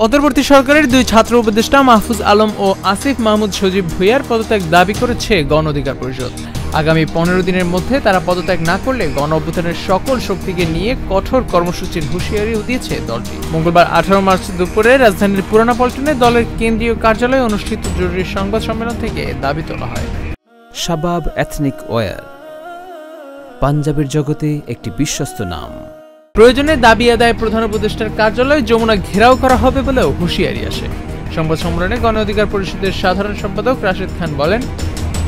অন্তর্বর্তী সরকারের দুই ছাত্র উপদেষ্টা মাহফুজ আলম ও আসিফ মাহমুদ সজীব ভুঁইয়ার পদত্যাগ দাবি করেছে গণ অধিকার পরিষদ। আগামী 15 দিনের মধ্যে তারা পদত্যাগ না করলে গণ অভ্যুত্থানের সকল শক্তিকে নিয়ে কঠোর কর্মসূচির হুঁশিয়ারিও দিয়েছে দলটি। মঙ্গলবার 18 মার্চ দুপুরে রাজধানীর পুরানা পল্টনে দলের কেন্দ্রীয় কার্যালয়ে অনুষ্ঠিত জরুরি সংবাদ সম্মেলন থেকে দাবি তোলা হয়। শাবাব এথনিক ওয়্যার, পাঞ্জাবের জগতে একটি বিশ্বস্ত নাম। প্রয়োজনে দাবি আদায় প্রধান উপদেষ্টার কার্যালয় যমুনা ঘেরাও করা হবে বলেও হুঁশিয়ারি আসে। সংবাদ সম্মেলনে গণ অধিকার পরিষদের সাধারণ সম্পাদক রাশেদ খান বলেন,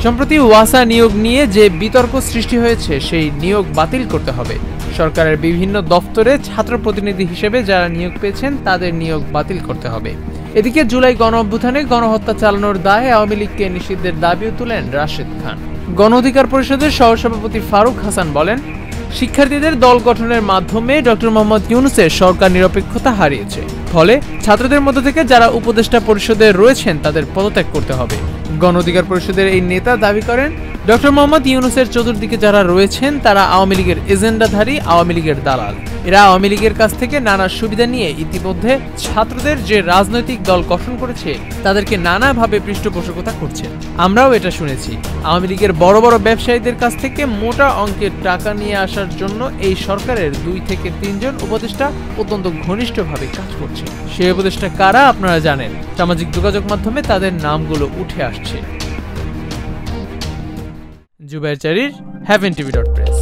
সম্প্রতি ওয়াসা নিয়োগ নিয়ে যে বিতর্ক সৃষ্টি হয়েছে সেই নিয়োগ বাতিল করতে হবে। সরকারের বিভিন্ন দফতরে ছাত্র প্রতিনিধি হিসেবে যারা নিয়োগ পেয়েছেন তাদের নিয়োগ বাতিল করতে হবে। এদিকে জুলাই গণ অভ্যুত্থানে গণহত্যা চালানোর দায়ে আওয়ামী লীগকে নিষিদ্ধের দাবিও তুলেন রাশেদ খান। গণ অধিকার পরিষদের সহসভাপতি ফারুক হাসান বলেন, শিক্ষার্থীদের দল গঠনের মাধ্যমে ডক্টর মোহাম্মদ ইউনূসের সরকার নিরপেক্ষতা হারিয়েছে। ফলে ছাত্রদের মধ্য থেকে যারা উপদেষ্টা পরিষদে রয়েছেন তাদের পদত্যাগ করতে হবে। গণ অধিকার পরিষদের এই নেতা দাবি করেন, ডক্টর মোহাম্মদ ইউনূসের চতুর্দিকে যারা রয়েছেন তারা আওয়ামী লীগের এজেন্ডাধারী, আওয়ামী লীগের দালাল। এরা আওয়ামী লীগের কাছ থেকে নানা সুবিধা নিয়ে ইতিমধ্যে ছাত্রদের যে রাজনৈতিক দল গঠন করেছে তাদেরকে নানাভাবে পৃষ্ঠপোষকতা করছে। আমরাও এটা শুনেছি। আওয়ামী লীগের বড় বড় ব্যবসায়ীদের কাছ থেকে মোটা অঙ্কের টাকা নিয়ে আসার জন্য এই সরকারের 2 থেকে 3 জন উপদেষ্টা অত্যন্ত ঘনিষ্ঠভাবে কাজ করছে। সেই উপদেষ্টা কারা আপনারা জানেন। সামাজিক যোগাযোগ মাধ্যমে তাদের নামগুলো উঠে আসছে। জুবায়ের চারির, HeavenTV.press।